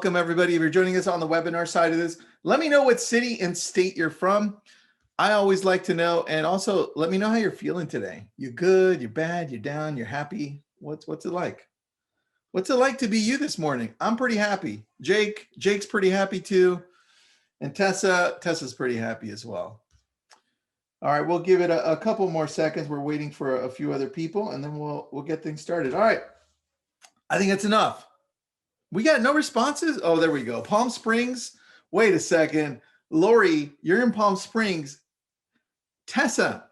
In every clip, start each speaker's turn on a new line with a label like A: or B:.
A: Welcome, everybody. If you're joining us on the webinar side of this, let me know what city and state you're from. I always like to know, and also let me know how you're feeling today. You good, you're bad, you're down, you're happy. What's it like? What's it like to be you this morning? I'm pretty happy. Jake's pretty happy too. And Tessa's pretty happy as well. All right, we'll give it a couple more seconds. We're waiting for a few other people, and then we'll get things started. All right, I think that's enough. We got no responses? Oh, there we go. Palm Springs. Wait a second. Lori, you're in Palm Springs. Tessa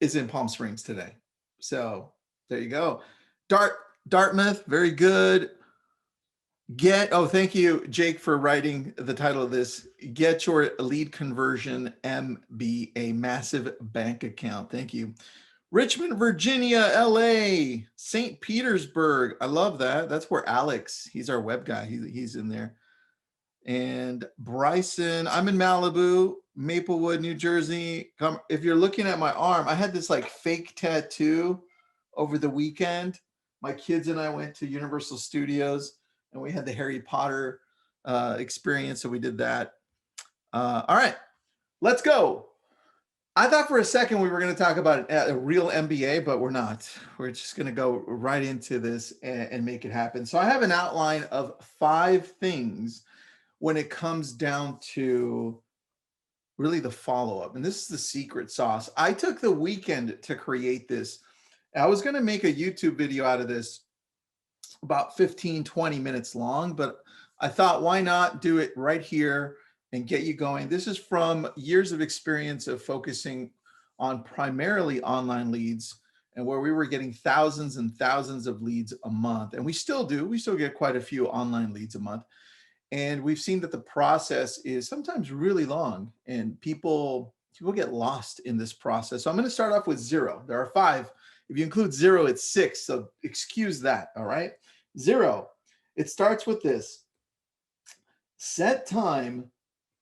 A: is in Palm Springs today. So there you go. Dartmouth, very good. Thank you, Jake, for writing the title of this. Get your lead conversion MBA, massive bank account. Thank you. Richmond, Virginia, LA, St. Petersburg. I love that. That's where Alex, he's our web guy. He's in there. And Bryson, I'm in Malibu, Maplewood, New Jersey. If you're looking at my arm, I had this like fake tattoo over the weekend. My kids and I went to Universal Studios and we had the Harry Potter experience. So we did that. All right, let's go. I thought for a second we were going to talk about a real MBA, but we're not. We're just going to go right into this and make it happen. So I have an outline of 5 things when it comes down to really the follow-up. And this is the secret sauce. I took the weekend to create this. I was going to make a YouTube video out of this about 15, 20 minutes long, but I thought, why not do it right here and get you going. This is from years of experience of focusing on primarily online leads, and where we were getting thousands and thousands of leads a month. And we still do. We still get quite a few online leads a month. And we've seen that the process is sometimes really long and people get lost in this process. So I'm going to start off with 0. There are 5. If you include 0, it's 6. So excuse that. All right. 0. It starts with this. Set time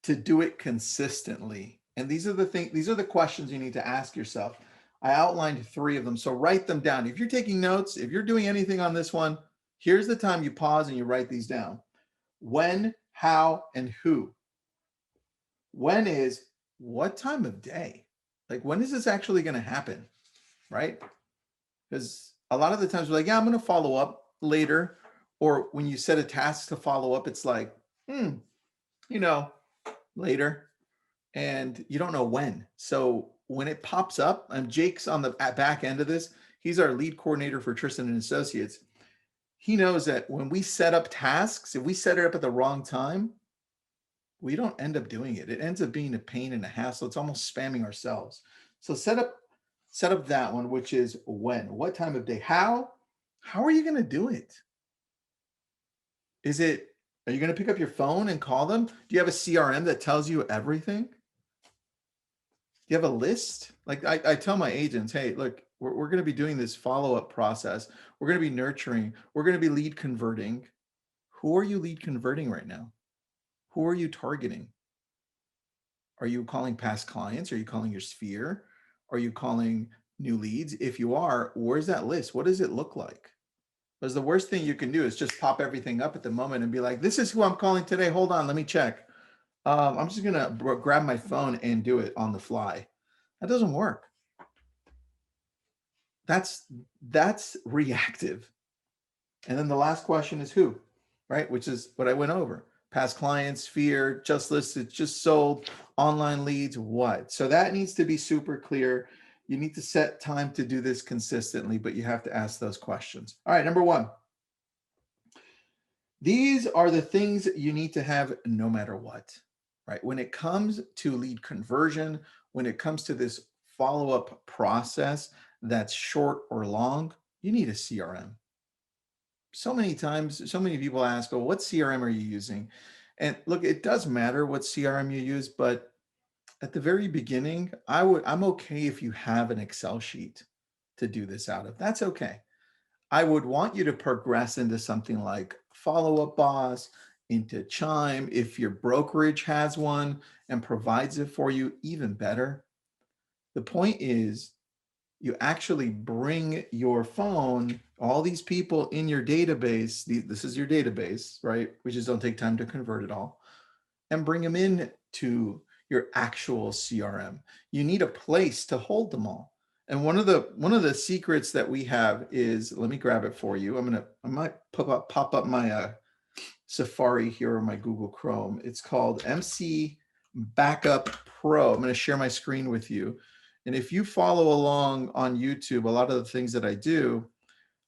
A: to do it consistently. And these are the questions you need to ask yourself. I outlined 3 of them, so write them down. If you're taking notes, if you're doing anything on this one, here's the time you pause and you write these down. When, how, and who. When is what time of day? Like, when is this actually going to happen, right? Because a lot of the times we're like, yeah, I'm going to follow up later. Or when you set a task to follow up, it's like, later, and you don't know when. So when it pops up, and Jake's on the back end of this, he's our lead coordinator for Tristan and Associates. He knows that when we set up tasks, if we set it up at the wrong time, we don't end up doing it. It ends up being a pain and a hassle. It's almost spamming ourselves. So set up that one, which is when, what time of day, how are you going to do it? Are you going to pick up your phone and call them? Do you have a CRM that tells you everything? Do you have a list? Like I tell my agents, hey, look, we're going to be doing this follow-up process. We're going to be nurturing. We're going to be lead converting. Who are you lead converting right now? Who are you targeting? Are you calling past clients? Are you calling your sphere? Are you calling new leads? If you are, where's that list? What does it look like? Because the worst thing you can do is just pop everything up at the moment and be like, this is who I'm calling today. Hold on, let me check. I'm just going to grab my phone and do it on the fly. That doesn't work. That's reactive. And then the last question is who, right? Which is what I went over. Past clients, sphere, just listed, just sold, online leads, what? So that needs to be super clear. You need to set time to do this consistently, but you have to ask those questions. All right, number 1. These are the things you need to have no matter what, right? When it comes to lead conversion, when it comes to this follow-up process that's short or long, you need a CRM. So many times, so many people ask, well, what CRM are you using? And look, it does matter what CRM you use, but at the very beginning, I'm okay if you have an Excel sheet to do this out of. That's okay. I would want you to progress into something like Follow Up Boss, into Chime. If your brokerage has one and provides it for you, even better. The point is, you actually bring your phone, all these people in your database, this is your database, right? We just don't take time to convert it all, and bring them in to your actual CRM. You need a place to hold them all. And one of the secrets that we have is, let me grab it for you. I might pop up my Safari here or my Google Chrome. It's called MC Backup Pro. I'm going to share my screen with you. And if you follow along on YouTube, a lot of the things that I do,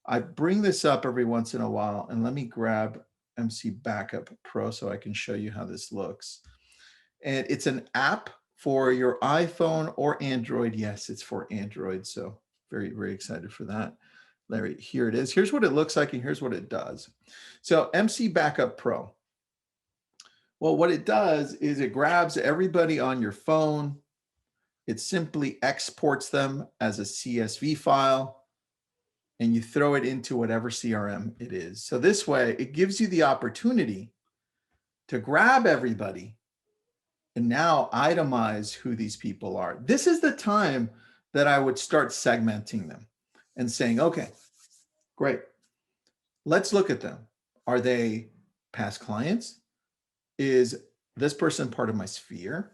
A: I bring this up every once in a while. And let me grab MC Backup Pro so I can show you how this looks. And it's an app for your iPhone or Android. Yes, it's for Android. So very, very excited for that. Larry, here it is. Here's what it looks like and here's what it does. So MC Backup Pro. Well, what it does is it grabs everybody on your phone. It simply exports them as a CSV file, and you throw it into whatever CRM it is. So this way, it gives you the opportunity to grab everybody and now itemize who these people are. This is the time that I would start segmenting them and saying, okay, great, let's look at them. Are they past clients? Is this person part of my sphere?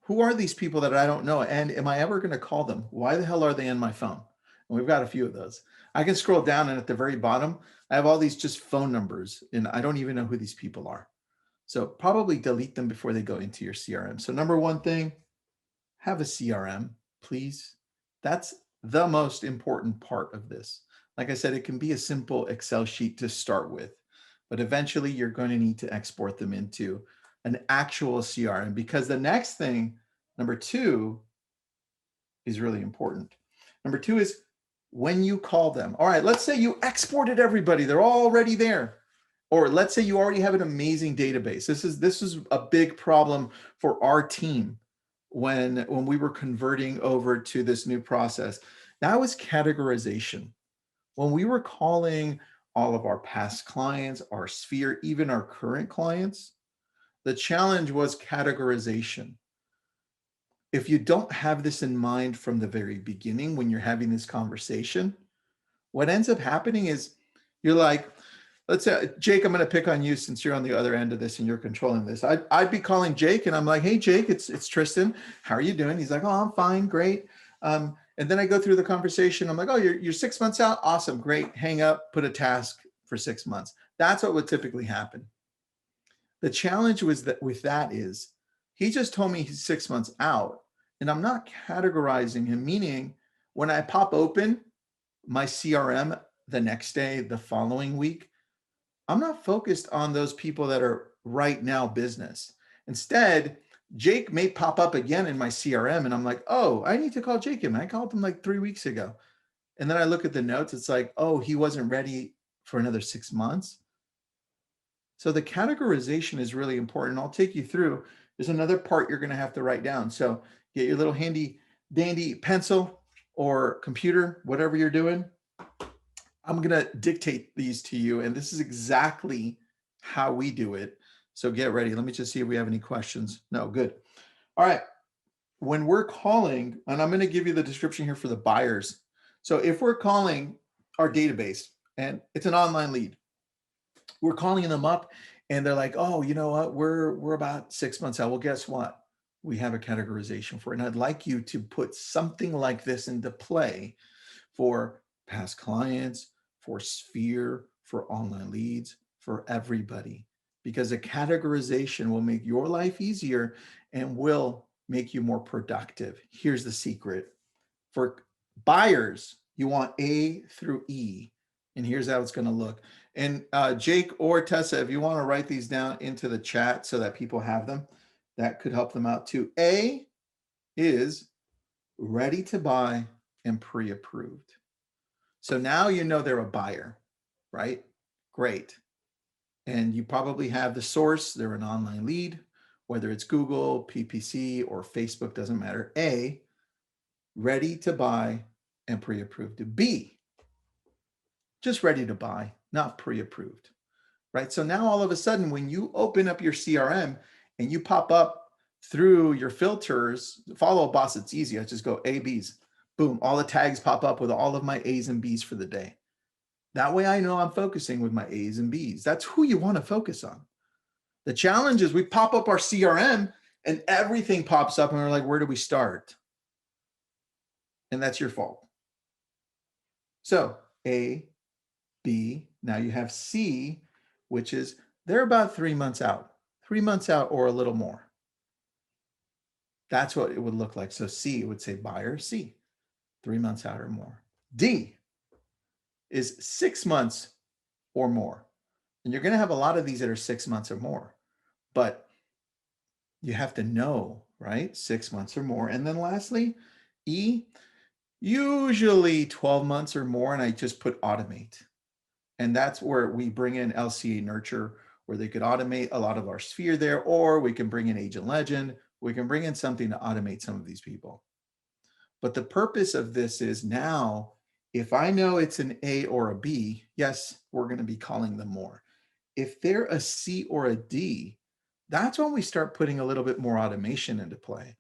A: Who are these people that I don't know? And am I ever going to call them? Why the hell are they in my phone? And we've got a few of those. I can scroll down, and at the very bottom, I have all these just phone numbers, and I don't even know who these people are. So probably delete them before they go into your CRM. So number one thing, have a CRM, please. That's the most important part of this. Like I said, it can be a simple Excel sheet to start with, but eventually you're going to need to export them into an actual CRM, because the next thing, number two, is really important. Number two is when you call them. All right, let's say you exported everybody. They're already there. Or let's say you already have an amazing database. This is a big problem for our team when we were converting over to this new process. That was categorization. When we were calling all of our past clients, our sphere, even our current clients, the challenge was categorization. If you don't have this in mind from the very beginning when you're having this conversation, what ends up happening is you're like, let's say, Jake, I'm going to pick on you since you're on the other end of this and you're controlling this. I'd be calling Jake and I'm like, hey, Jake, it's Tristan. How are you doing? He's like, oh, I'm fine. Great. And then I go through the conversation. I'm like, oh, you're 6 months out. Awesome. Great. Hang up, put a task for 6 months. That's what would typically happen. The challenge was that with that is he just told me he's 6 months out and I'm not categorizing him, meaning when I pop open my CRM the next day, the following week, I'm not focused on those people that are right now business. Instead, Jake may pop up again in my CRM and I'm like, oh, I need to call Jake in. I called him like 3 weeks ago. And then I look at the notes. It's like, oh, he wasn't ready for another 6 months. So the categorization is really important. I'll take you through. There's another part you're going to have to write down. So get your little handy dandy pencil or computer, whatever you're doing. I'm going to dictate these to you, and this is exactly how we do it. So get ready. Let me just see if we have any questions. No, good. All right. When we're calling, and I'm going to give you the description here for the buyers. So if we're calling our database and it's an online lead, we're calling them up and they're like, oh, you know what? We're about 6 months out. Well, guess what? We have a categorization for it. And I'd like you to put something like this into play for past clients, for sphere, for online leads, for everybody, because a categorization will make your life easier and will make you more productive. Here's the secret. For buyers, you want A through E, and here's how it's going to look. And Jake or Tessa, if you want to write these down into the chat so that people have them, that could help them out too. A is ready to buy and pre-approved. So now you know they're a buyer, right? Great. And you probably have the source. They're an online lead, whether it's Google, PPC, or Facebook, doesn't matter. A, ready to buy and pre-approved. B, just ready to buy, not pre-approved, right? So now all of a sudden, when you open up your CRM and you pop up through your filters, follow a boss, it's easy. I just go A, Bs. Boom, all the tags pop up with all of my A's and B's for the day. That way I know I'm focusing with my A's and B's. That's who you want to focus on. The challenge is we pop up our CRM and everything pops up and we're like, where do we start? And that's your fault. So A, B, now you have C, which is they're about 3 months out, 3 months out or a little more. That's what it would look like. So C, it would say buyer C, 3 months out or more. D is 6 months or more. And you're going to have a lot of these that are 6 months or more, but you have to know, right? 6 months or more. And then lastly, E, usually 12 months or more. And I just put automate. And that's where we bring in LCA Nurture, where they could automate a lot of our sphere there, or we can bring in Agent Legend. We can bring in something to automate some of these people. But the purpose of this is now, if I know it's an A or a B, yes, we're going to be calling them more. If they're a C or a D, that's when we start putting a little bit more automation into play,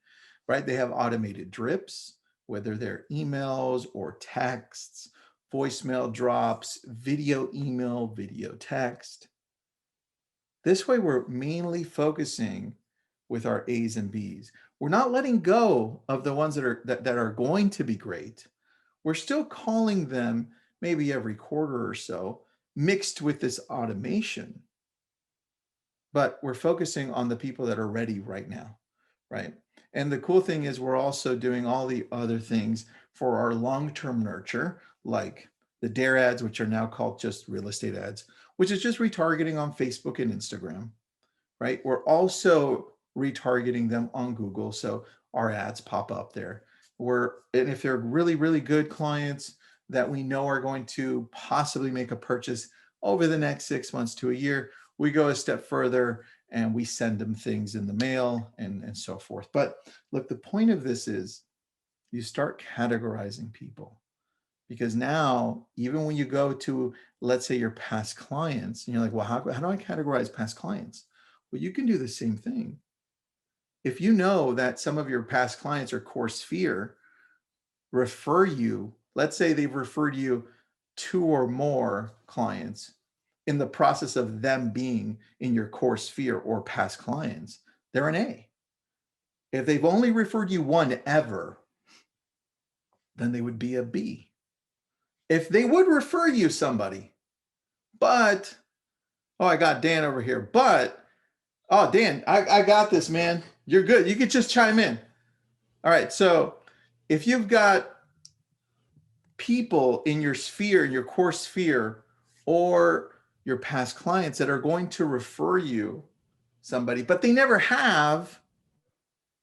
A: right? They have automated drips, whether they're emails or texts, voicemail drops, video email, video text. This way, we're mainly focusing with our A's and B's. We're not letting go of the ones that are going to be great. We're still calling them maybe every quarter or so, mixed with this automation. But we're focusing on the people that are ready right now, right? And the cool thing is we're also doing all the other things for our long-term nurture, like the Dare ads, which are now called just real estate ads, which is just retargeting on Facebook and Instagram, right? We're also retargeting them on Google. So our ads pop up there. And if they're really, really good clients that we know are going to possibly make a purchase over the next 6 months to a year, we go a step further and we send them things in the mail and so forth. But look, the point of this is you start categorizing people, because now, even when you go to, let's say, your past clients, and you're like, well, how do I categorize past clients? Well, you can do the same thing. If you know that some of your past clients or core sphere refer you, let's say they've referred you 2 or more clients in the process of them being in your core sphere or past clients, they're an A. If they've only referred you 1 ever, then they would be a B. If they would refer you somebody, but, oh, I got Dan over here, but, oh, Dan, I got this, man. You're good. You could just chime in. All right. So if you've got people in your sphere, your core sphere, or your past clients that are going to refer you somebody, but they never have,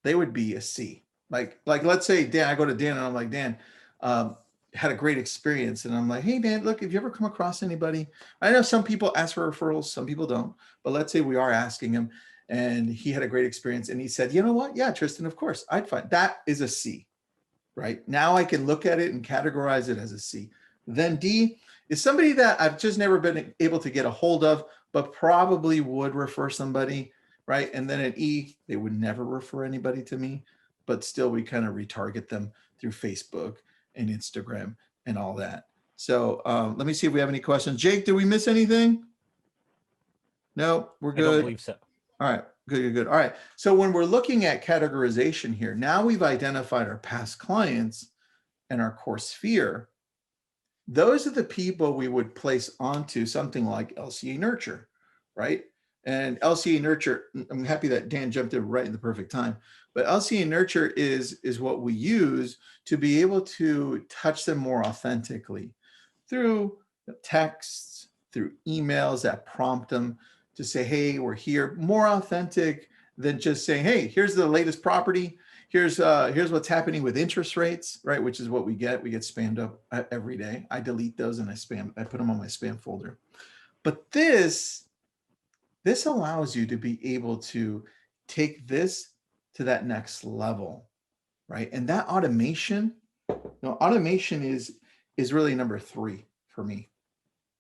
A: they would be a C. Like let's say Dan, I go to Dan and I'm like, Dan, had a great experience. And I'm like, hey, Dan, look, have you ever come across anybody? I know some people ask for referrals, some people don't, but let's say we are asking him and he had a great experience. And he said, you know what? Yeah, Tristan, of course, I'd find that is a C, right? Now I can look at it and categorize it as a C. Then D is somebody that I've just never been able to get a hold of, but probably would refer somebody, right? And then at E, they would never refer anybody to me, but still we kind of retarget them through Facebook and Instagram and all that. So let me see if we have any questions. Jake, did we miss anything? No, we're good.
B: I don't believe so.
A: All right, good. All right. So when we're looking at categorization here, now we've identified our past clients and our core sphere. Those are the people we would place onto something like LCA Nurture, right? And LCA Nurture, I'm happy that Dan jumped in right in the perfect time, but LCA Nurture is what we use to be able to touch them more authentically through texts, through emails that prompt them to say, hey, we're here, more authentic than just saying, hey, here's the latest property. Here's what's happening with interest rates, right? Which is what we get. We get spammed up every day. I delete those and I put them on my spam folder. But this allows you to be able to take this to that next level, right? And that automation, automation is really number 3 for me.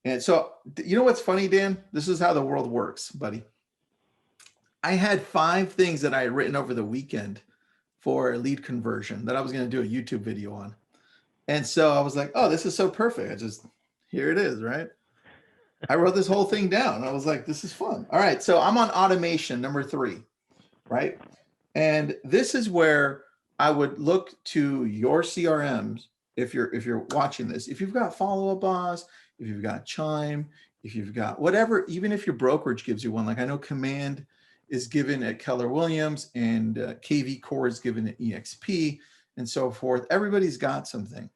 A: And so, you know what's funny, Dan? This is how the world works, buddy. I had 5 things that I had written over the weekend for lead conversion that I was going to do a YouTube video on. And so I was like, oh, this is so perfect. Here it is, right? I wrote this whole thing down. I was like, this is fun. All right. So I'm on automation, number 3, right? And this is where I would look to your CRMs. If you're watching this, if you've got Follow Up Boss, if you've got Chime, if you've got whatever, even if your brokerage gives you one, like I know Command is given at Keller Williams and KV Core is given at EXP and so forth. Everybody's got something.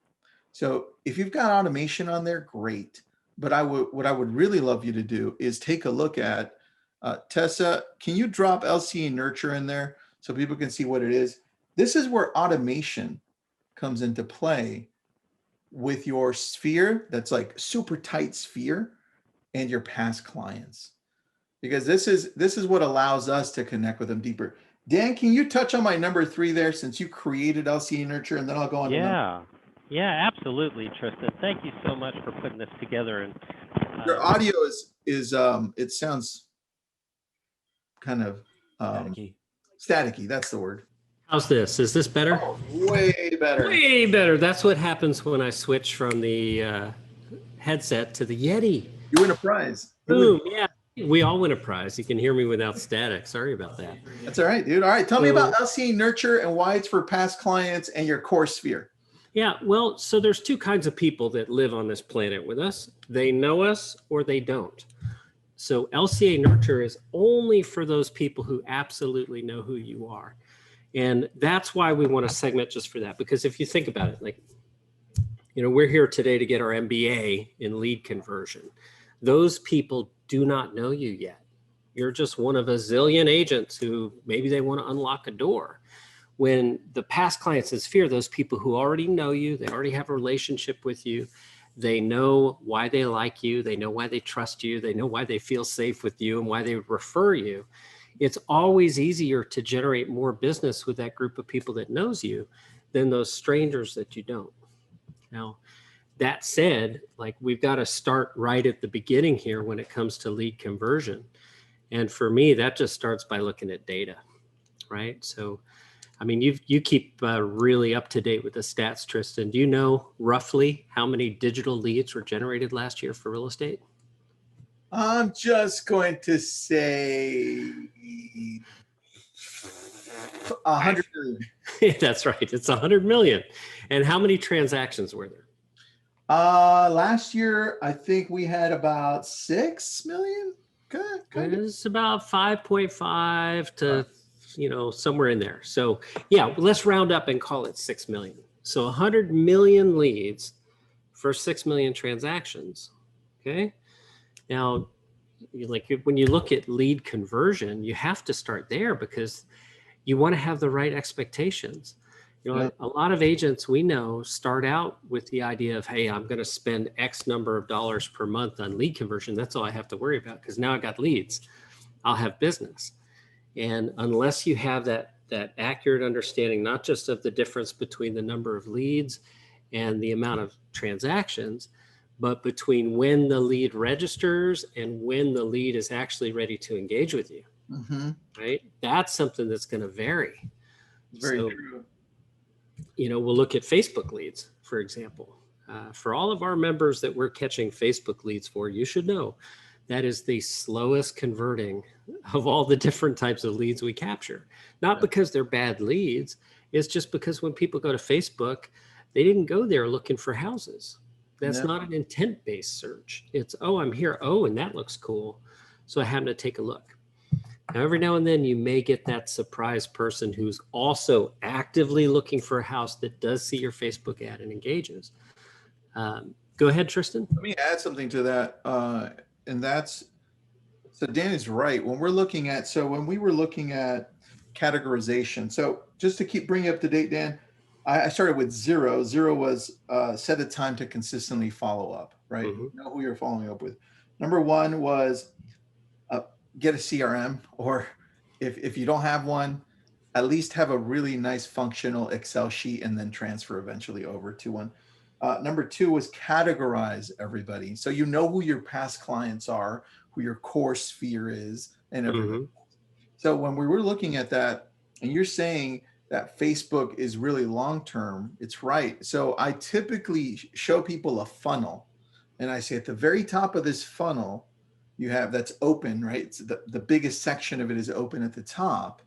A: So if you've got automation on there, great. But what I would really love you to do is take a look at, Tessa, can you drop LCA Nurture in there so people can see what it is? This is where automation comes into play with your sphere that's like super tight sphere and your past clients. Because this is what allows us to connect with them deeper. Dan, can you touch on my number 3 there since you created LCA Nurture, and then I'll go on to number.
B: Yeah, absolutely, Tristan. Thank you so much for putting this together. And
A: your audio is it sounds kind of staticky. That's the word.
C: How's this? Is this better?
A: Oh, way better.
C: Way better. That's what happens when I switch from the headset to the Yeti.
A: You win a prize.
C: Boom. Yeah. We all win a prize. You can hear me without static. Sorry about that.
A: That's all right, dude. All right. Tell me about LCA Nurture and why it's for past clients and your core sphere.
C: Yeah. Well, so there's 2 kinds of people that live on this planet with us. They know us or they don't. So LCA Nurture is only for those people who absolutely know who you are. And that's why we want to segment just for that. Because if you think about it, like, we're here today to get our MBA in lead conversion. Those people do not know you yet. You're just one of a zillion agents who maybe they want to unlock a door. When the past clients is fear, those people who already know you, they already have a relationship with you. They know why they like you. They know why they trust you. They know why they feel safe with you and why they refer you. It's always easier to generate more business with that group of people that knows you than those strangers that you don't. Now, that said, like, we've got to start right at the beginning here when it comes to lead conversion. And for me, that just starts by looking at data, right? So, I mean, you keep really up to date with the stats, Tristan. Do you know roughly how many digital leads were generated last year for real estate?
A: I'm just going to say 100 million.
C: That's right. It's 100 million. And how many transactions were there?
A: Last year, I think we had about 6 million. Good.
C: It's about 5.5 to, somewhere in there. So yeah, let's round up and call it 6 million. So 100 million leads for 6 million transactions. Okay. Now, like, when you look at lead conversion, you have to start there because you want to have the right expectations. A lot of agents we know start out with the idea of, hey, I'm going to spend X number of dollars per month on lead conversion. That's all I have to worry about because now I got leads. I'll have business. And unless you have that accurate understanding, not just of the difference between the number of leads and the amount of transactions, but between when the lead registers and when the lead is actually ready to engage with you, right? That's something that's going to vary.
A: Very true.
C: We'll look at Facebook leads, for example. For all of our members that we're catching Facebook leads for, you should know that is the slowest converting of all the different types of leads we capture. Not because they're bad leads. It's just because when people go to Facebook, they didn't go there looking for houses. That's not an intent-based search. It's, oh, I'm here. Oh, and that looks cool. So I happen to take a look. Now, every now and then you may get that surprise person who's also actively looking for a house that does see your Facebook ad and engages. Go ahead, Tristan.
A: Let me add something to that. And that's, so Dan is right. When we were looking at categorization, so just to keep bringing up to date, Dan, I started with 0. 0 was set a time to consistently follow up, right? Know who you're following up with. Number 1 was get a CRM, or if you don't have one, at least have a really nice functional Excel sheet and then transfer eventually over to one. Number 2 was categorize everybody. So you know who your past clients are, who your core sphere is, and everything. So when we were looking at that, and you're saying that Facebook is really long-term. It's right. So I typically show people a funnel, and I say at the very top of this funnel, you have that's open, right? It's the biggest section of it is open at the top.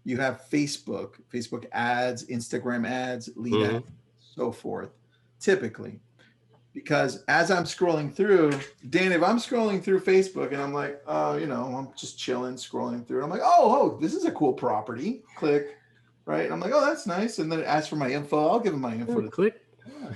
A: You have Facebook ads, Instagram ads, lead
C: Mhm.
A: ads, so forth, typically. Because as I'm scrolling through, Dan, if I'm scrolling through Facebook and I'm like, I'm just chilling, scrolling through, and I'm like, oh, this is a cool property. Click, right? And I'm like, oh, that's nice. And then it asks for my info. I'll give them my info.
C: Click.
A: Yeah.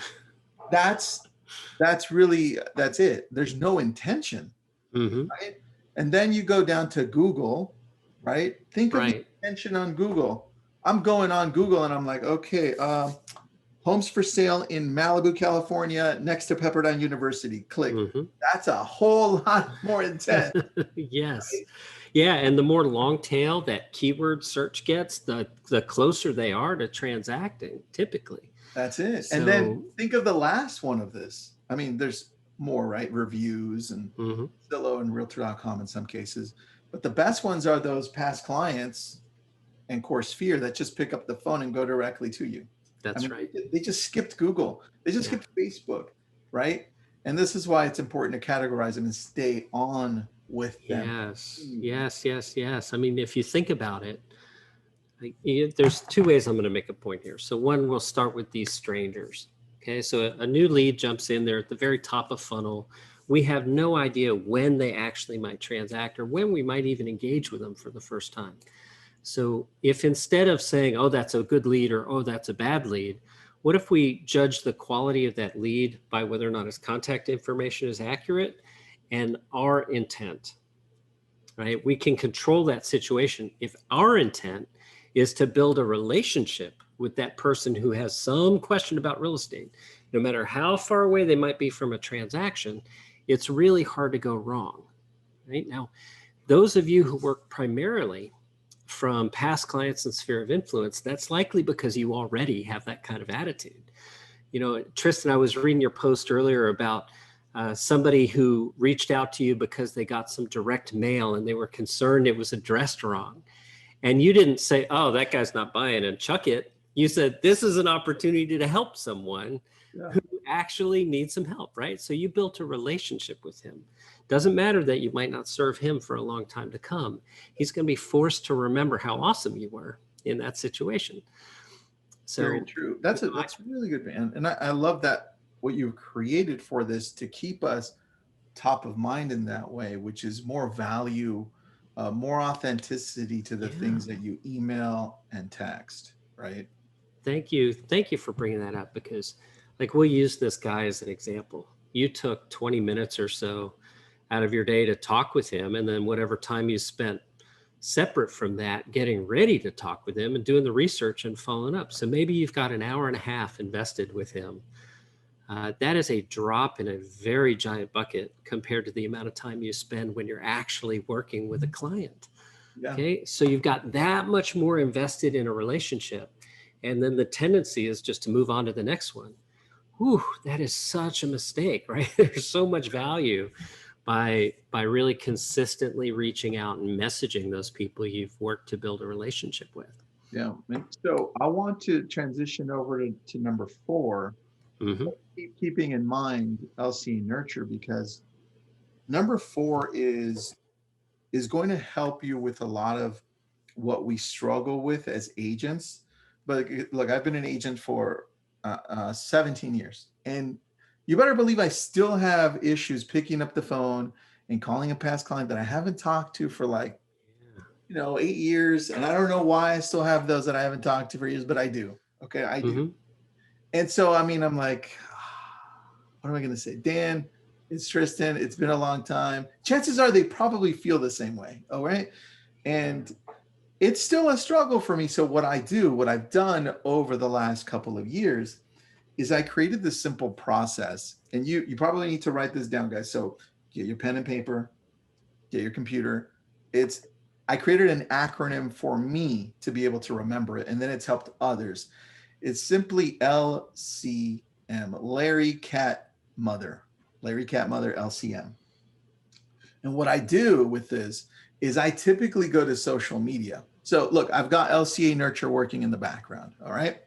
A: That's really, that's it. There's no intention,
C: Hmm.
A: right? And then you go down to Google, right? Think of the
C: Right.
A: intention on Google. I'm going on Google and I'm like, okay, homes for sale in Malibu, California, next to Pepperdine University. Click.
C: Hmm.
A: That's a whole lot more intense.
C: Yes.
A: Right?
C: Yeah. And the more long tail that keyword search gets, the closer they are to transacting typically.
A: That's it. And
C: So,
A: then think of the last one of this. I mean, there's more, right? Reviews and
C: mhm.
A: Zillow and Realtor.com in some cases. But the best ones are those past clients and Core Sphere that just pick up the phone and go directly to you.
C: That's right.
A: They just skipped Google. They just
C: Yeah.
A: skipped Facebook, right? And this is why it's important to categorize them and stay on with them.
C: Yes. I mean, if you think about it, there's two ways I'm going to make a point here. So one, we'll start with these strangers. Okay, so a new lead jumps in there at the very top of funnel. We have no idea when they actually might transact or when we might even engage with them for the first time. So if instead of saying, oh, that's a good lead or, oh, that's a bad lead, what if we judge the quality of that lead by whether or not his contact information is accurate and our intent, right? We can control that situation. If our intent is to build a relationship with that person who has some question about real estate, no matter how far away they might be from a transaction, it's really hard to go wrong, right? Now, those of you who work primarily from past clients and sphere of influence, that's likely because you already have that kind of attitude. Tristan, I was reading your post earlier about somebody who reached out to you because they got some direct mail and they were concerned it was addressed wrong. And you didn't say, oh, that guy's not buying and chuck it. You said, this is an opportunity to help someone who actually needs some help, right? So you built a relationship with him. Doesn't matter that you might not serve him for a long time to come. He's going to be forced to remember how awesome you were in that situation. So
A: very true. That's really good, man. And I love that what you've created for this to keep us top of mind in that way, which is more value, more authenticity to the things that you email and text, right?
C: Thank you for bringing that up, because we'll use this guy as an example. You took 20 minutes or so out of your day to talk with him, and then whatever time you spent separate from that getting ready to talk with him and doing the research and following up. So maybe you've got an hour and a half invested with him. That is a drop in a very giant bucket compared to the amount of time you spend when you're actually working with a client.
A: Yeah.
C: Okay, so you've got that much more invested in a relationship, and then the tendency is just to move on to the next one. Whew, that is such a mistake, right? There's so much value by really consistently reaching out and messaging those people you've worked to build a relationship with.
A: Yeah. So I want to transition over to number 4.
C: Mm-hmm.
A: Keeping in mind LCA Nurture, because number 4 is going to help you with a lot of what we struggle with as agents. But look, I've been an agent for 17 years, and you better believe I still have issues picking up the phone and calling a past client that I haven't talked to for 8 years. And I don't know why I still have those that I haven't talked to for years, but I do. Okay, I do.
C: Mm-hmm.
A: And so, I'm like, what am I going to say? Dan, it's Tristan. It's been a long time. Chances are they probably feel the same way. All right. And it's still a struggle for me. So what I've done over the last couple of years is I created this simple process, and you probably need to write this down, guys. So get your pen and paper, get your computer. I created an acronym for me to be able to remember it, and then it's helped others. It's simply LCM, Larry Cat Mother, LCM. And what I do with this is I typically go to social media. So look, I've got LCA Nurture working in the background. All right.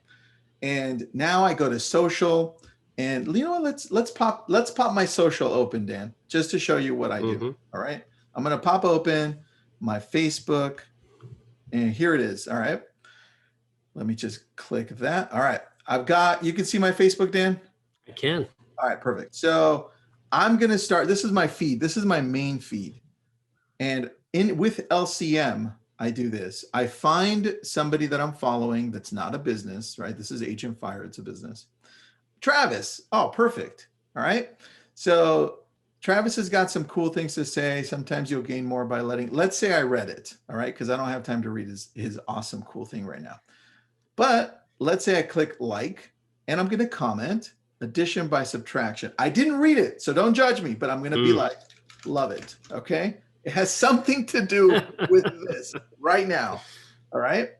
A: And now I go to social, and you know what? Let's pop my social open, Dan, just to show you what I do. All right. I'm going to pop open my Facebook, and here it is. All right. Let me just click that. All right. You can see my Facebook, Dan?
C: I can.
A: All right, perfect. So I'm going to start. This is my feed. This is my main feed. And with LCM, I do this. I find somebody that I'm following that's not a business, right? This is Agent Fire. It's a business. Travis. Oh, perfect. All right. So Travis has got some cool things to say. Sometimes you'll gain more by let's say I read it. All right. Because I don't have time to read his awesome, cool thing right now. But let's say I click like, and I'm going to comment addition by subtraction. I didn't read it, so don't judge me, but I'm going to be like, love it. Okay. It has something to do with this right now. All right.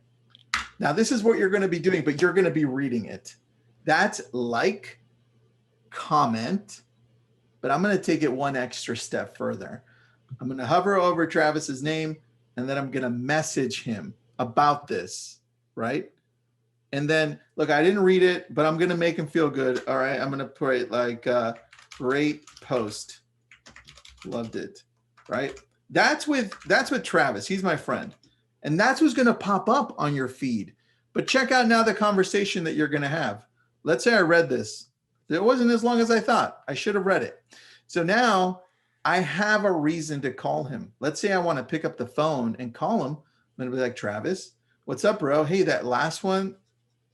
A: Now, this is what you're going to be doing, but you're going to be reading it. That's like, comment, but I'm going to take it one extra step further. I'm going to hover over Travis's name, and then I'm going to message him about this, right? And then, look, I didn't read it, but I'm going to make him feel good. All right. I'm going to put it like, great post. Loved it. Right. That's with Travis. He's my friend. And that's what's going to pop up on your feed. But check out now the conversation that you're going to have. Let's say I read this. It wasn't as long as I thought. I should have read it. So now I have a reason to call him. Let's say I want to pick up the phone and call him. I'm going to be like, Travis, what's up, bro? Hey, that last one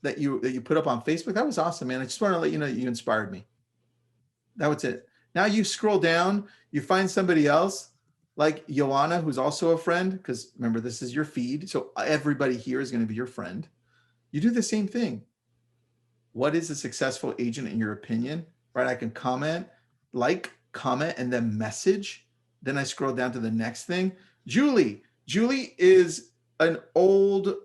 A: that you put up on Facebook, that was awesome, man. I just want to let you know that you inspired me. That was it. Now you scroll down, you find somebody else like Joanna, who's also a friend, because remember, this is your feed. So everybody here is going to be your friend. You do the same thing. What is a successful agent in your opinion? Right? I can comment, and then message. Then I scroll down to the next thing. Julie is an old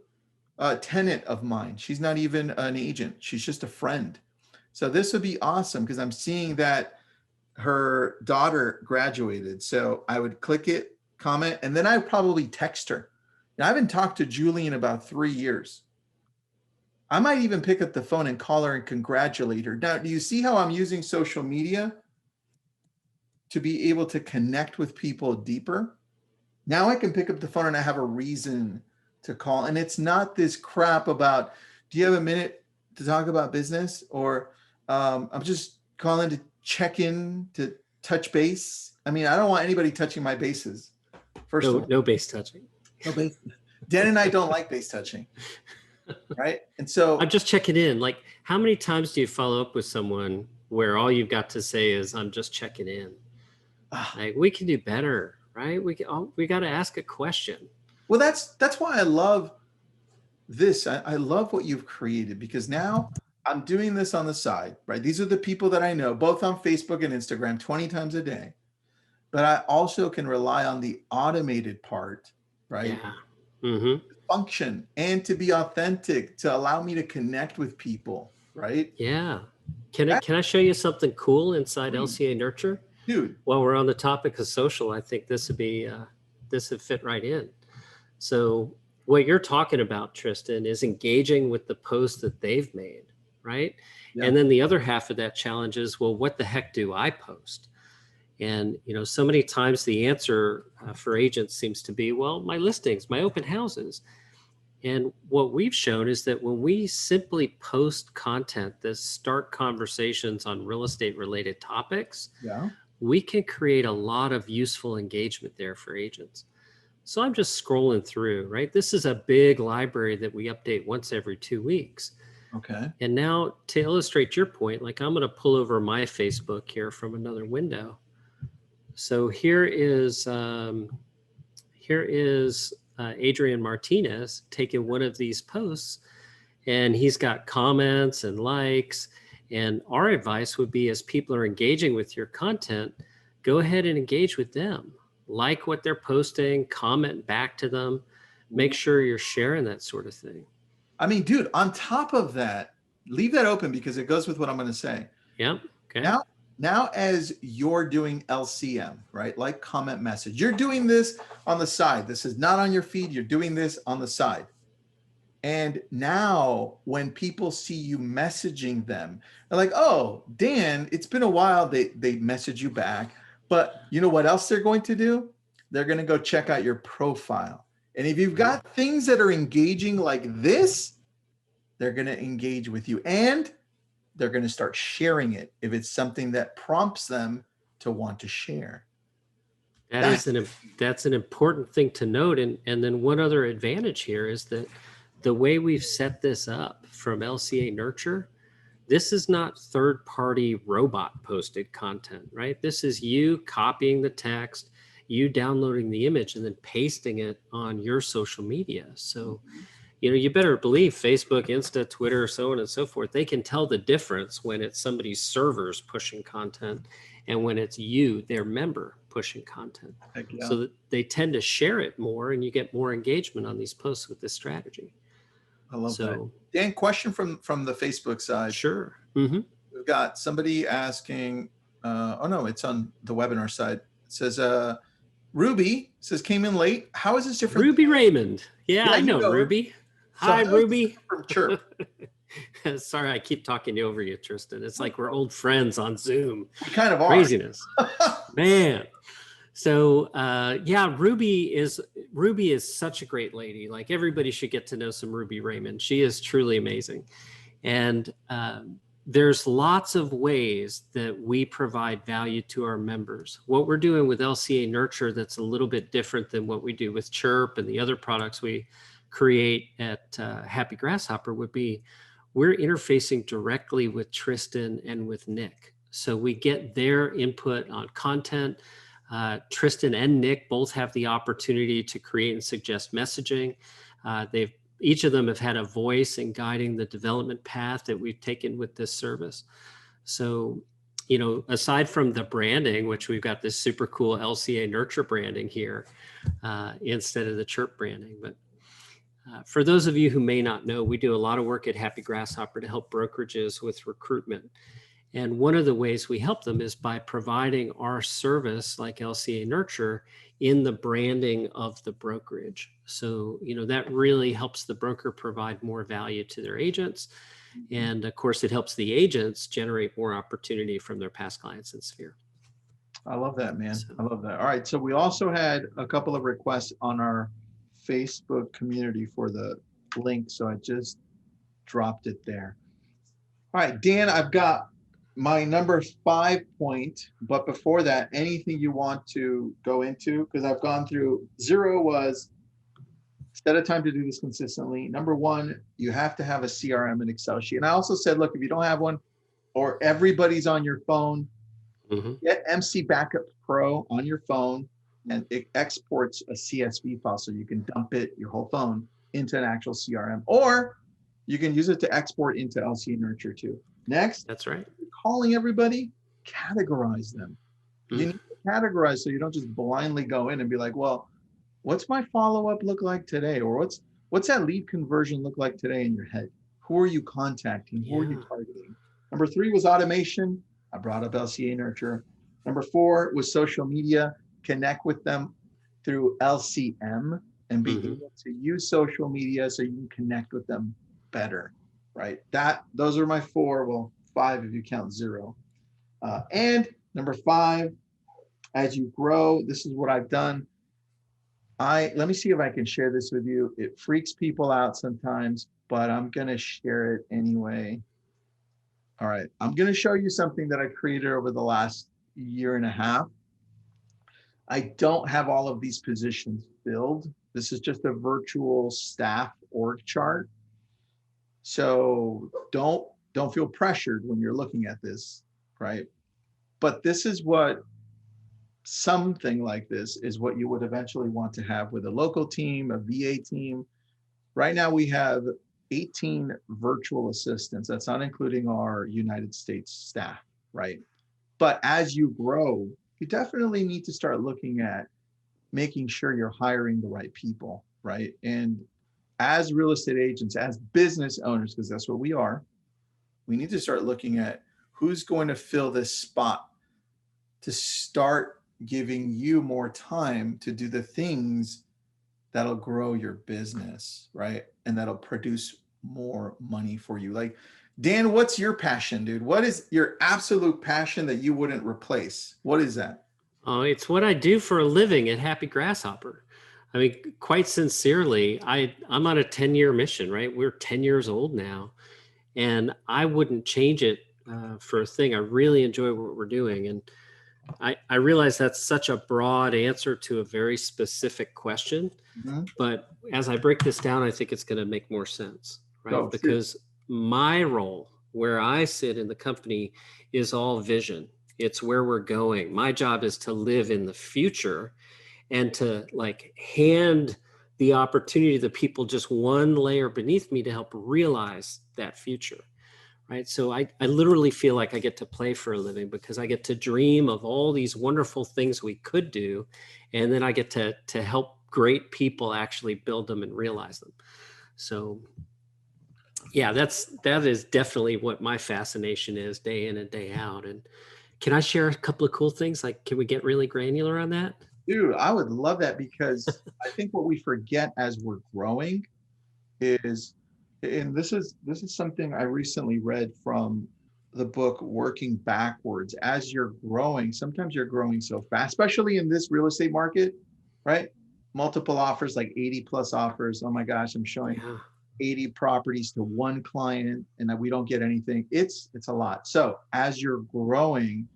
A: tenant of mine. She's not even an agent. She's just a friend. So this would be awesome because I'm seeing that her daughter graduated. So I would click it, comment, and then I would probably text her. Now, I haven't talked to Julie in about 3 years. I might even pick up the phone and call her and congratulate her. Now, do you see how I'm using social media to be able to connect with people deeper? Now I can pick up the phone and I have a reason to call. And it's not this crap about, do you have a minute to talk about business? Or I'm just calling to check in, to touch base. I mean, I don't want anybody touching my bases. First of all,
C: no base touching.
A: No base. Dan and I don't like base touching. Right. And so
C: I'm just checking in. Like, how many times do you follow up with someone where all you've got to say is, I'm just checking in? Like, we can do better, right? We got to ask a question.
A: Well, that's why I love this. I love what you've created, because now I'm doing this on the side, right? These are the people that I know, both on Facebook and Instagram, 20 times a day. But I also can rely on the automated part, right?
C: Yeah. Mm-hmm.
A: Function and to be authentic, to allow me to connect with people, right?
C: Yeah. Can I show you something cool inside LCA Nurture?
A: Dude.
C: While we're on the topic of social, I think this would fit right in. So what you're talking about, Tristan, is engaging with the posts that they've made, right? Yeah. And then the other half of that challenge is, well, what the heck do I post? And, so many times the answer for agents seems to be, well, my listings, my open houses. And what we've shown is that when we simply post content that start conversations on real estate related topics, we can create a lot of useful engagement there for agents. So I'm just scrolling through, right? This is a big library that we update once every 2 weeks.
A: Okay.
C: And now to illustrate your point, like, I'm going to pull over my Facebook here from another window. So here is Adrian Martinez taking one of these posts, and he's got comments and likes. And our advice would be, as people are engaging with your content, go ahead and engage with them. Like what they're posting, comment back to them, make sure you're sharing that sort of thing.
A: I mean, dude, on top of that, leave that open because it goes with what I'm going to say.
C: Yeah. Okay.
A: Now, Now, as you're doing LCM, right? Like comment message, you're doing this on the side. This is not on your feed. You're doing this on the side. And now when people see you messaging them, they're like, oh, Dan, it's been a while. They message you back. But you know what else they're going to do? They're going to go check out your profile. And if you've got things that are engaging like this, they're going to engage with you. And they're going to start sharing it if it's something that prompts them to want to share.
C: That's an important thing to note. And then one other advantage here is that the way we've set this up from LCA Nurture, this is not third-party robot posted content, right? This is you copying the text, you downloading the image, and then pasting it on your social media. So, you better believe Facebook, Insta, Twitter, so on and so forth, they can tell the difference when it's somebody's servers pushing content and when it's you, their member, pushing content. Yeah. So that they tend to share it more and you get more engagement on these posts with this strategy.
A: I love that. Dan, question from the Facebook side.
C: Sure. Mm-hmm.
A: We've got somebody asking, oh no, it's on the webinar side. It says, Ruby says, came in late. How is this different?
C: Ruby Raymond. Yeah, I know Ruby. Hi, Ruby.
A: From Chirp.
C: Sorry, I keep talking over you, Tristan. It's like we're old friends on Zoom.
A: We kind of are.
C: Craziness. Man. So yeah, Ruby is such a great lady. Like everybody should get to know some Ruby Raymond. She is truly amazing. And there's lots of ways that we provide value to our members. What we're doing with LCA Nurture that's a little bit different than what we do with Chirp and the other products we create at Happy Grasshopper would be we're interfacing directly with Tristan and with Nick. So we get their input on content. Tristan and Nick both have the opportunity to create and suggest messaging. Each of them have had a voice in guiding the development path that we've taken with this service. So, aside from the branding, which we've got this super cool LCA Nurture branding here instead of the Chirp branding. But for those of you who may not know, we do a lot of work at Happy Grasshopper to help brokerages with recruitment. And one of the ways we help them is by providing our service like LCA Nurture in the branding of the brokerage. So, that really helps the broker provide more value to their agents. And of course, it helps the agents generate more opportunity from their past clients in Sphere.
A: I love that, man. I love that. All right. So we also had a couple of requests on our Facebook community for the link. So I just dropped it there. All right, Dan, I've got my number 5 point, but before that, anything you want to go into? Because I've gone through 0 was set a time to do this consistently. Number 1, you have to have a CRM and Excel sheet. And I also said, look, if you don't have one or everybody's on your phone, get MC Backup Pro on your phone and it exports a CSV file so you can dump it, your whole phone, into an actual CRM, or you can use it to export into LCA Nurture too. Next,
C: that's right.
A: Calling everybody, categorize them. You need to categorize so you don't just blindly go in and be like, well, what's my follow-up look like today? Or what's that lead conversion look like today in your head? Who are you contacting? Who are you targeting? Number 3 was automation. I brought up LCA Nurture. Number 4 was social media. Connect with them through LCM and be able to use social media so you can connect with them better, right? Those are my 4, well, 5 if you count 0. And number 5, as you grow, this is what I've done. Let me see if I can share this with you. It freaks people out sometimes, but I'm gonna share it anyway. All right, I'm gonna show you something that I created over the last year and a half. I don't have all of these positions filled. This is just a virtual staff org chart. So don't feel pressured when you're looking at this, right? But this is what something like this is what you would eventually want to have with a local team, a VA team. Right now we have 18 virtual assistants. That's not including our United States staff, right? But as you grow, you definitely need to start looking at making sure you're hiring the right people, right? And as real estate agents, as business owners, because that's what we are, we need to start looking at who's going to fill this spot to start giving you more time to do the things that'll grow your business, right? And that'll produce more money for you. Like, Dan, what's your passion, dude? What is your absolute passion that you wouldn't replace? What is that?
C: Oh, it's what I do for a living at Happy Grasshopper. I mean, quite sincerely, I'm on a 10-year mission, right? We're 10 years old now, and I wouldn't change it for a thing. I really enjoy what we're doing. And I realize that's such a broad answer to a very specific question.
A: Mm-hmm.
C: But as I break this down, I think it's going to make more sense, right?
A: Oh,
C: because my role, where I sit in the company, is all vision. It's where we're going. My job is to live in the future and to like hand the opportunity to people just one layer beneath me to help realize that future. Right. So I literally feel like I get to play for a living because I get to dream of all these wonderful things we could do. And then I get to help great people actually build them and realize them. So yeah, that is definitely what my fascination is day in and day out. And can I share a couple of cool things? Like, can we get really granular on that?
A: dude, I would love that, because I think what we forget as we're growing is, and this is something I recently read from the book Working Backwards. As you're growing, sometimes you're growing so fast, especially in this real estate market, right? Multiple offers, like 80 plus offers. Oh my gosh, I'm showing 80 properties to one client and that we don't get anything. It's a lot. So as you're growing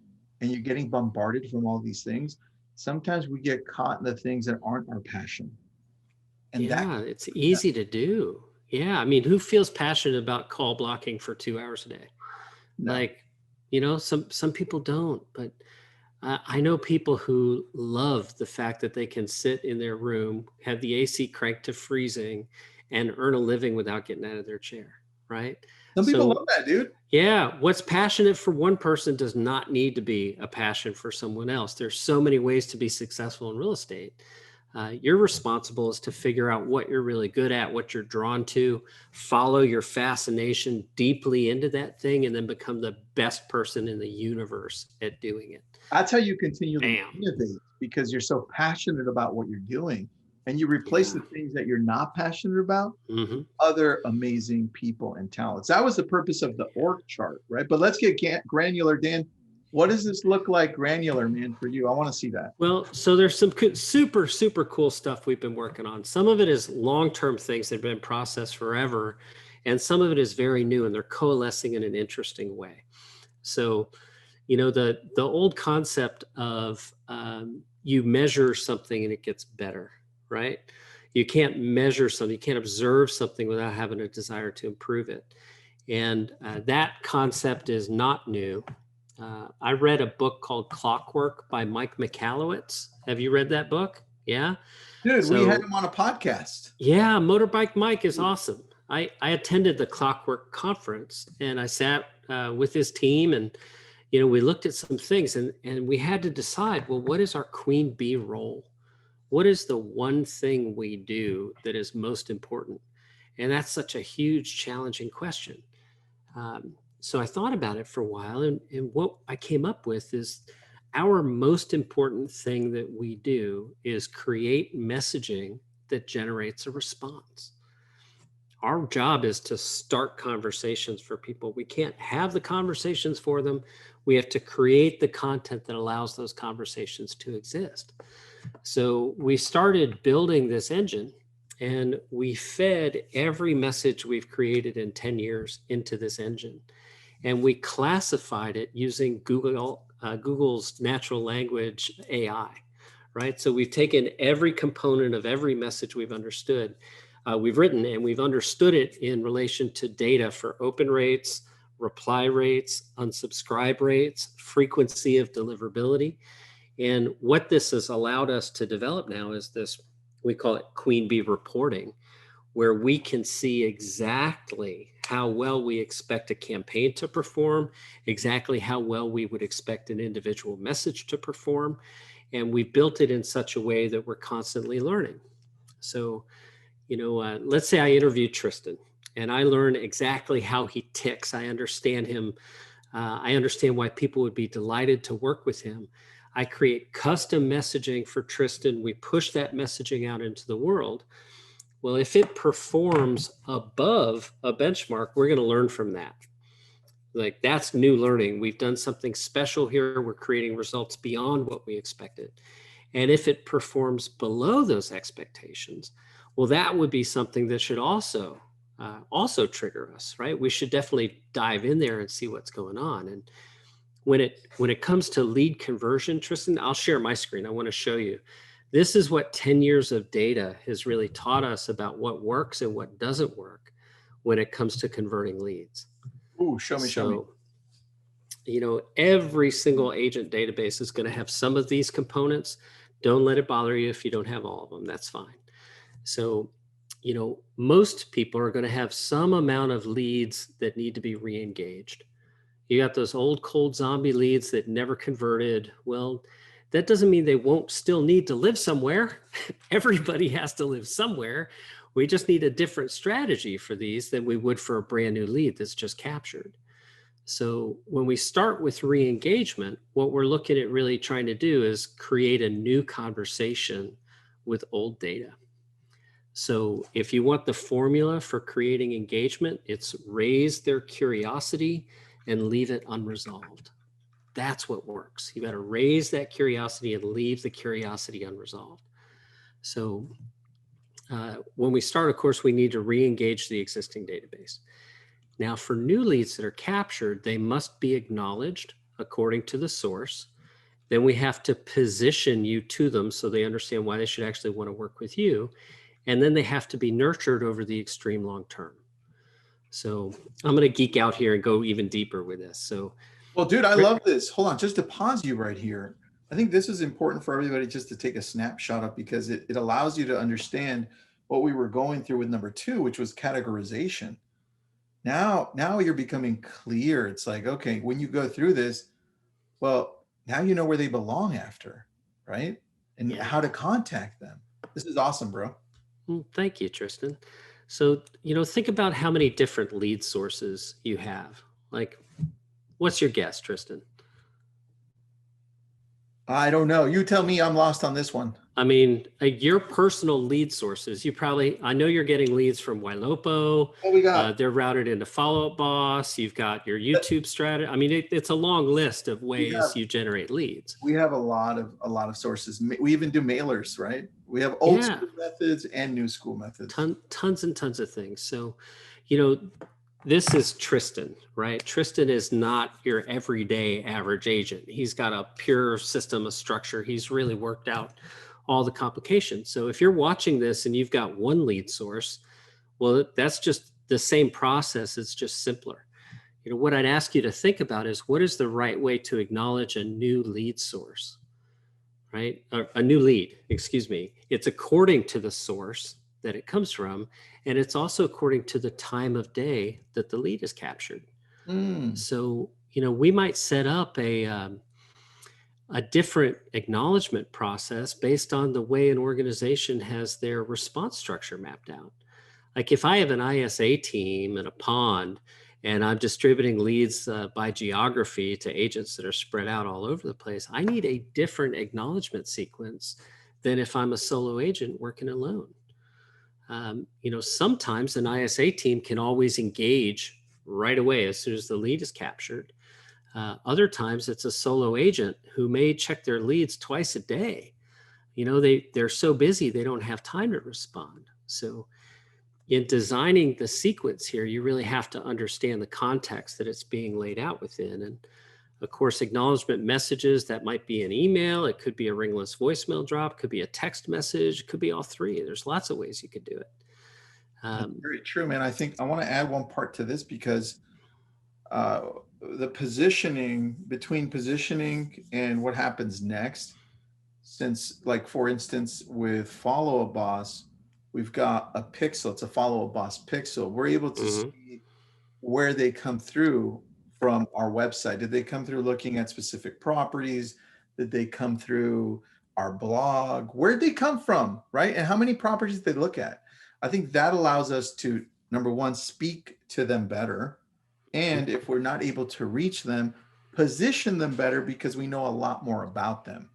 A: and you're getting bombarded from all these things, sometimes we get caught in the things that aren't our passion. And
C: it's easy to do. Yeah. I mean, who feels passionate about call blocking for 2 hours a day?
A: No.
C: Like, some people don't, but I know people who love the fact that they can sit in their room, have the AC cranked to freezing, and earn a living without getting out of their chair, right?
A: Some people love that, dude.
C: Yeah, what's passionate for one person does not need to be a passion for someone else. There's so many ways to be successful in real estate. You're responsible is to figure out what you're really good at, what you're drawn to, follow your fascination deeply into that thing, and then become the best person in the universe at doing it.
A: That's how you continually innovate, because you're so passionate about what you're doing, and you replace the things that you're not passionate about with other amazing people and talents. That was the purpose of the org chart, right? But let's get granular, Dan. What does this look like granular, man, for you? I want to see that.
C: Well, so there's some super, super cool stuff we've been working on. Some of it is long-term things that have been processed forever, and some of it is very new, and they're coalescing in an interesting way. So, the old concept of you measure something and it gets better, right? You can't measure something, you can't observe something without having a desire to improve it. And that concept is not new. I read a book called Clockwork by Mike Michalowicz. Have you read that book? Yeah.
A: Dude, we had him on a podcast.
C: Yeah. Motorbike Mike is awesome. I attended the Clockwork conference and I sat with his team and, we looked at some things and we had to decide, well, what is our queen bee role? What is the one thing we do that is most important? And that's such a huge, challenging question. So I thought about it for a while, and what I came up with is our most important thing that we do is create messaging that generates a response. Our job is to start conversations for people. We can't have the conversations for them. We have to create the content that allows those conversations to exist. So we started building this engine, and we fed every message we've created in 10 years into this engine. And we classified it using Google's natural language AI, right? So we've taken every component of every message we've understood, we've written, and we've understood it in relation to data for open rates, reply rates, unsubscribe rates, frequency of deliverability. And what this has allowed us to develop now is this, we call it queen bee reporting, where we can see exactly how well we expect a campaign to perform, exactly how well we would expect an individual message to perform. And we built it in such a way that we're constantly learning. So, let's say I interview Tristan and I learn exactly how he ticks. I understand him I understand why people would be delighted to work with him. I create custom messaging for Tristan. We push that messaging out into the world. Well, if it performs above a benchmark, we're going to learn from that. Like, that's new learning. We've done something special here. We're creating results beyond what we expected. And if it performs below those expectations, well, that would be something that should also trigger us, right? We should definitely dive in there and see what's going on. And when it comes to lead conversion, Tristan, I'll share my screen. I want to show you. This is what 10 years of data has really taught us about what works and what doesn't work when it comes to converting leads.
A: Ooh, show me.
C: You know, every single agent database is going to have some of these components. Don't let it bother you if you don't have all of them. That's fine. So, you know, most people are going to have some amount of leads that need to be re-engaged. You got those old cold zombie leads that never converted. Well, that doesn't mean they won't still need to live somewhere. Everybody has to live somewhere. We just need a different strategy for these than we would for a brand new lead that's just captured. So when we start with re-engagement, what we're looking at really trying to do is create a new conversation with old data. So if you want the formula for creating engagement, it's raise their curiosity and leave it unresolved. That's what works. You got to raise that curiosity and leave the curiosity unresolved. So when we start, of course, we need to re-engage the existing database. Now, for new leads that are captured, they must be acknowledged according to the source. Then we have to position you to them so they understand why they should actually want to work with you. And then they have to be nurtured over the extreme long term. So I'm going to geek out here and go even deeper with this. So,
A: well, dude, I love this. Hold on, just to pause you right here. I think this is important for everybody just to take a snapshot of, because it allows you to understand what we were going through with number 2, which was categorization. Now you're becoming clear. It's like, okay, when you go through this, well, now you know where they belong after, right? And how to contact them. This is awesome, bro.
C: Well, thank you, Tristan. So, you know, think about how many different lead sources you have. Like, what's your guess, Tristan?
A: I don't know. You tell me. I'm lost on this one.
C: I mean, your personal lead sources, I know you're getting leads from Ylopo.
A: What we got?
C: They're routed into Follow Up Boss. You've got your YouTube strategy. I mean, it's a long list of ways you generate leads.
A: We have a lot of sources. We even do mailers, right? We have old school methods and new school methods.
C: Tons and tons of things. So, you know, this is Tristan, right? Tristan is not your everyday average agent. He's got a pure system, a structure. He's really worked out all the complications. So if you're watching this and you've got one lead source, well, that's just the same process. It's just simpler. You know, what I'd ask you to think about is, what is the right way to acknowledge a new lead source, right? Or a new lead, excuse me. It's according to the source that it comes from, and it's also according to the time of day that the lead is captured. So, you know, we might set up a different acknowledgement process based on the way an organization has their response structure mapped out. Like, if I have an ISA team and a pond, and I'm distributing leads by geography to agents that are spread out all over the place, I need a different acknowledgement sequence than if I'm a solo agent working alone. You know, sometimes an ISA team can always engage right away as soon as the lead is captured. Other times it's a solo agent who may check their leads twice a day. You know, they're so busy, they don't have time to respond. So in designing the sequence here, you really have to understand the context that it's being laid out within. And of course, acknowledgement messages, that might be an email, it could be a ringless voicemail drop, could be a text message, could be all three. There's lots of ways you could do it.
A: Very true, man. I think I want to add one part to this, because the positioning, between positioning and what happens next, since, like, for instance, with Follow Up Boss, we've got a pixel. It's a Follow Up Boss pixel. We're able to see where they come through from our website. Did they come through looking at specific properties? Did they come through our blog? Where'd they come from, right? And how many properties did they look at? I think that allows us to, number one, speak to them better, And if we're not able to reach them, position them better because we know a lot more about them.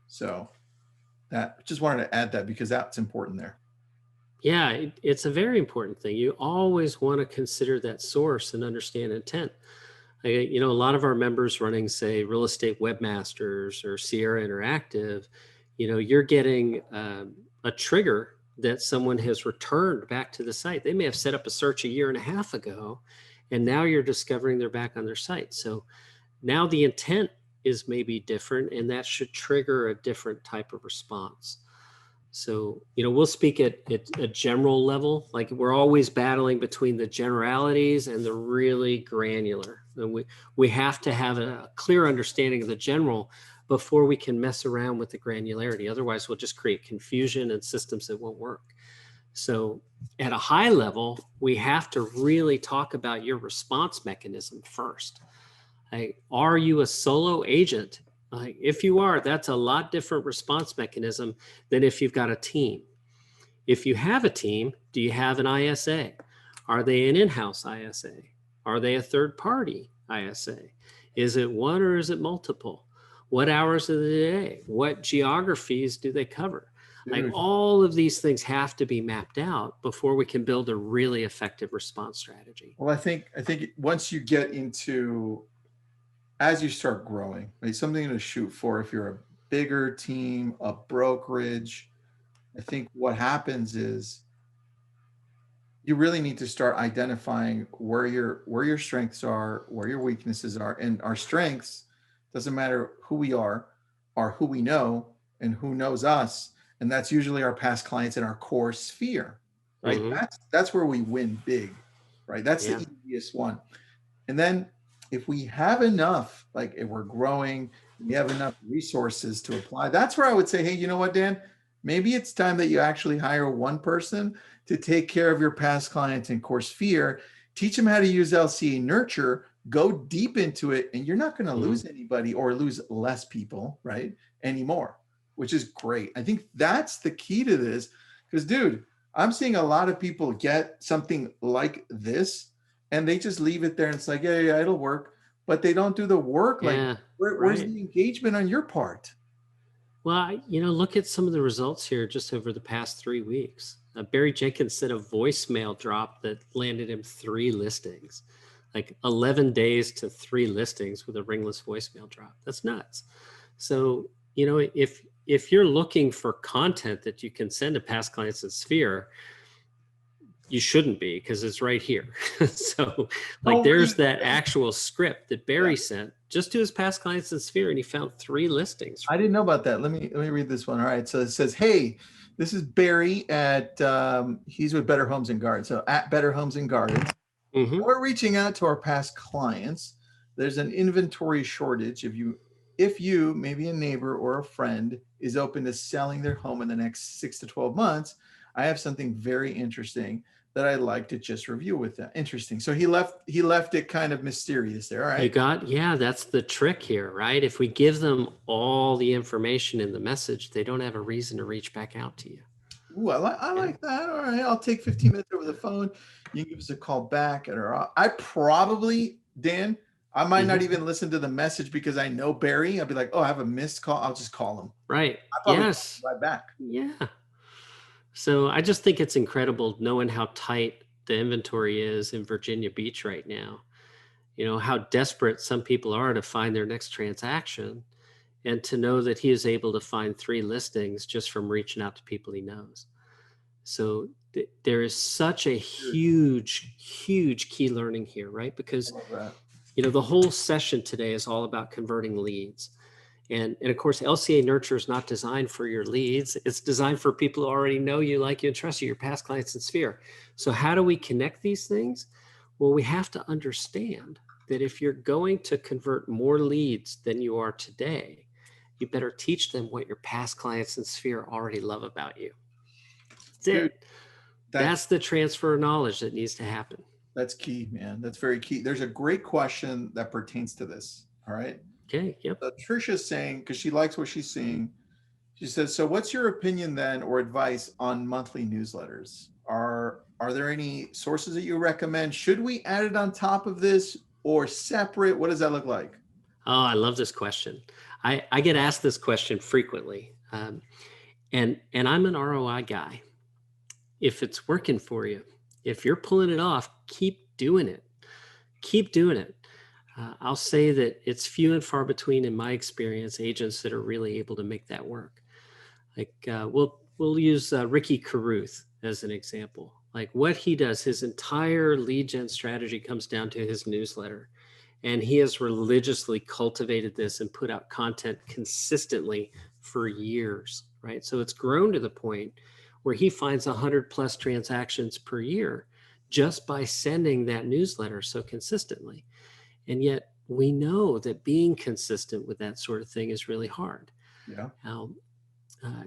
A: So that just wanted to add that because that's important there.
C: Yeah, it's a very important thing. You always want to consider that source and understand intent. You know, a lot of our members running, say, Real Estate Webmasters or Sierra Interactive, you know, you're getting a trigger that someone has returned back to the site. They may have set up a search a year and a half ago, and now you're discovering they're back on their site. So now the intent is maybe different, and that should trigger a different type of response. So, you know, we'll speak at a general level, like we're always battling between the generalities and the really granular. And we have to have a clear understanding of the general before we can mess around with the granularity. Otherwise, we'll just create confusion and systems that won't work. So at a high level, we have to really talk about your response mechanism first. Are you a solo agent? If you are, that's a lot different response mechanism than if you've got a team. If you have a team, do you have an ISA? Are they an in-house ISA? Are they a third-party ISA? Is it one or is it multiple? What hours of the day? What geographies do they cover? Like all of these things have to be mapped out before we can build a really effective response strategy.
A: Well, I think once you get into, as you start growing, right, something to shoot for, if you're a bigger team, a brokerage, I think what happens is you really need to start identifying where your strengths are, where your weaknesses are. And our strengths, doesn't matter who we are who we know and who knows us. And that's usually our past clients in our core sphere, right?
C: Mm-hmm.
A: That's where we win big, right? That's the easiest one. And then if we have enough, like if we're growing, we have enough resources to apply, that's where I would say, hey, you know what, Dan, maybe it's time that you actually hire one person to take care of your past clients in core sphere, teach them how to use LCA Nurture, go deep into it, and you're not going to lose anybody or lose less people, right, anymore, which is great. I think that's the key to this because, dude, I'm seeing a lot of people get something like this and they just leave it there and it's like, yeah, it'll work. But they don't do the work. Like, where's the engagement on your part?
C: Well, you know, look at some of the results here just over the past 3 weeks. Barry Jenkins said a voicemail drop that landed him 3 listings, like 11 days to 3 listings with a ringless voicemail drop. That's nuts. So, you know, if you're looking for content that you can send to past clients in Sphere, you shouldn't be because it's right here. So like there's that actual script that Barry sent just to his past clients in Sphere, and he found 3 listings.
A: I didn't know about that. Let me read this one. All right. So it says, hey, this is Barry at he's with Better Homes and Gardens. So at Better Homes and Gardens. We're reaching out to our past clients. There's an inventory shortage. If you, maybe a neighbor or a friend, is open to selling their home in the next 6 to 12 months, I have something very interesting that I'd like to just review with them. Interesting. So he left it kind of mysterious there. All right.
C: That's the trick here, right? If we give them all the information in the message, they don't have a reason to reach back out to you.
A: Ooh, I like that. All right. I'll take 15 minutes over the phone. You can give us a call back at our, I probably, Dan, I might not even listen to the message because I know Barry. I'll be like, oh, I have a missed call. I'll just call him.
C: Right.
A: Yes. Right back.
C: Yeah. So I just think it's incredible knowing how tight the inventory is in Virginia Beach right now. You know, how desperate some people are to find their next transaction, and to know that he is able to find 3 listings just from reaching out to people he knows. So there is such a huge, huge key learning here, right? Because, you know, the whole session today is all about converting leads. And of course, LCA Nurture is not designed for your leads. It's designed for people who already know you, like you, and trust you, your past clients in Sphere. So how do we connect these things? Well, we have to understand that if you're going to convert more leads than you are today, you better teach them what your past clients in Sphere already love about you. That's the transfer of knowledge that needs to happen.
A: That's key, man. That's very key. There's a great question that pertains to this. All right.
C: Okay. Yep.
A: So Trisha's saying, because she likes what she's seeing, she says, so what's your opinion then or advice on monthly newsletters? Are Are there any sources that you recommend? Should we add it on top of this or separate? What does that look like?
C: Oh, I love this question. I get asked this question frequently. And I'm an ROI guy. If it's working for you, if you're pulling it off, keep doing it. Keep doing it. I'll say that it's few and far between, in my experience, agents that are really able to make that work. Like we'll use Ricky Carruth as an example. Like what he does, his entire lead gen strategy comes down to his newsletter. And he has religiously cultivated this and put out content consistently for years, right? So it's grown to the point where he finds 100+ transactions per year just by sending that newsletter so consistently. And yet we know that being consistent with that sort of thing is really hard.
A: Yeah.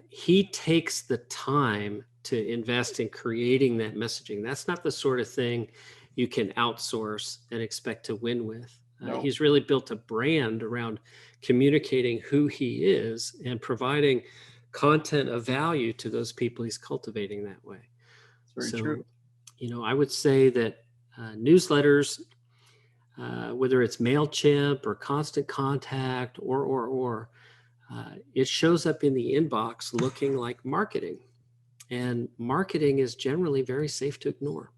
C: He takes the time to invest in creating that messaging. That's not the sort of thing you can outsource and expect to win with.
A: No.
C: He's really built a brand around communicating who he is and providing content of value to those people he's cultivating that way.
A: It's very true.
C: You know, I would say that newsletters, whether it's MailChimp or Constant Contact or it shows up in the inbox looking like marketing. And marketing is generally very safe to ignore.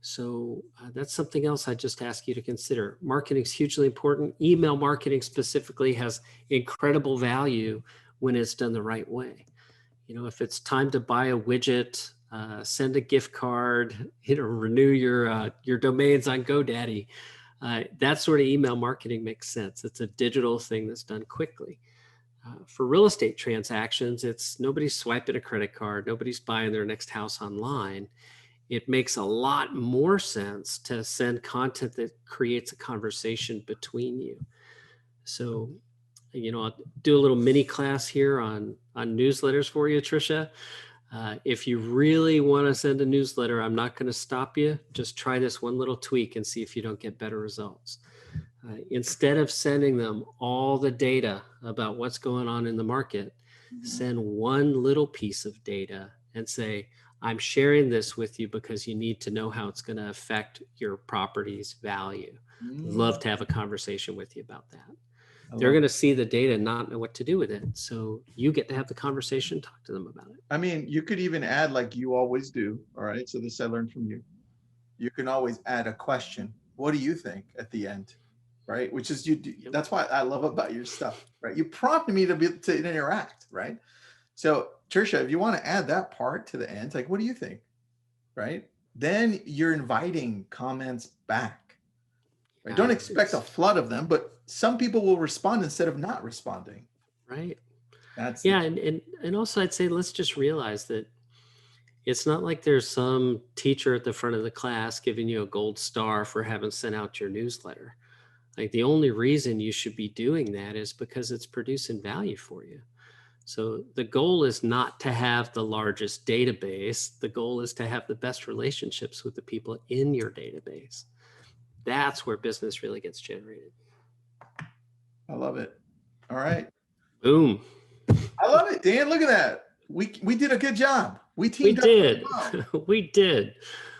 C: So that's something else I just ask you to consider. Marketing is hugely important. Email marketing specifically has incredible value when it's done the right way. You know, if it's time to buy a widget, send a gift card, renew your domains on GoDaddy, that sort of email marketing makes sense. It's a digital thing that's done quickly. For real estate transactions, it's nobody's swiping a credit card, nobody's buying their next house online. It makes a lot more sense to send content that creates a conversation between you. So, you know, I'll do a little mini class here on newsletters for you, Tricia. If you really want to send a newsletter, I'm not going to stop you. Just try this one little tweak and see if you don't get better results. Instead of sending them all the data about what's going on in the market, send one little piece of data and say, I'm sharing this with you because you need to know how it's going to affect your property's value. Love to have a conversation with you about that. They're going to see the data and not know what to do with it. So you get to have the conversation, talk to them about it.
A: I mean, you could even add, like you always do. All right. So this I learned from you. You can always add a question. What do you think at the end? Right. Which is that's why I love about your stuff. Right. You prompted me to interact. Right. So Tricia, if you want to add that part to the end, like, what do you think? Right. Then you're inviting comments back. Right? Don't expect a flood of them, but some people will respond instead of not responding.
C: Right.
A: That's
C: and also I'd say let's just realize that it's not like there's some teacher at the front of the class giving you a gold star for having sent out your newsletter. Like the only reason you should be doing that is because it's producing value for you. So the goal is not to have the largest database. The goal is to have the best relationships with the people in your database. That's where business really gets generated.
A: I love it. All right.
C: Boom.
A: I love it, Dan. Look at that. We did a good job. We teamed
C: up. Did.
A: Well.
C: We did.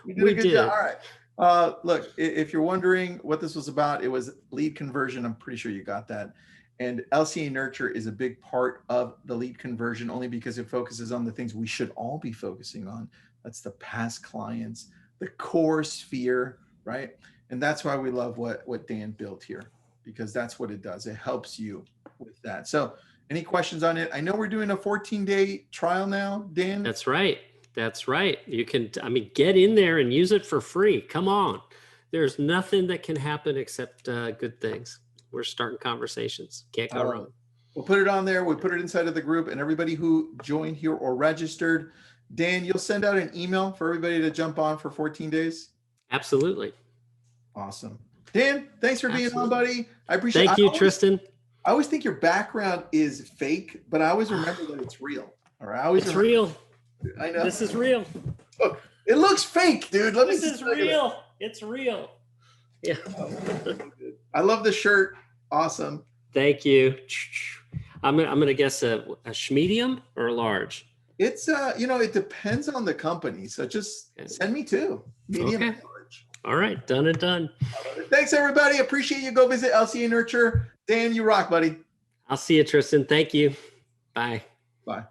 A: We did a good job. All right. Look, if you're wondering what this was about, it was lead conversion. I'm pretty sure you got that. And LCA Nurture is a big part of the lead conversion only because it focuses on the things we should all be focusing on. That's the past clients, the core sphere, right? And that's why we love what Dan built here, because that's what it does. It helps you with that. So any questions on it? I know we're doing a 14-day trial now, Dan.
C: That's right. That's right. You can, get in there and use it for free. Come on. There's nothing that can happen except good things. We're starting conversations. Can't go wrong.
A: We'll put it on there. We'll put it inside of the group, and everybody who joined here or registered, Dan, you'll send out an email for everybody to jump on for 14 days.
C: Absolutely.
A: Awesome. Dan, thanks for being on, buddy. I appreciate it.
C: Thank you, Tristan.
A: I always think your background is fake, but I always remember that it's real. All right.
C: It's real.
A: I know.
C: This is real.
A: Look, it looks fake, dude.
C: This is real. It's real. Yeah.
A: I love the shirt. Awesome.
C: Thank you. I'm gonna guess a medium or a large.
A: It's it depends on the company. So just send me two. Medium and large.
C: All right, done and done.
A: Thanks everybody. Appreciate you. Go visit LCA Nurture. Dan, you rock, buddy.
C: I'll see you, Tristan. Thank you. Bye.
A: Bye.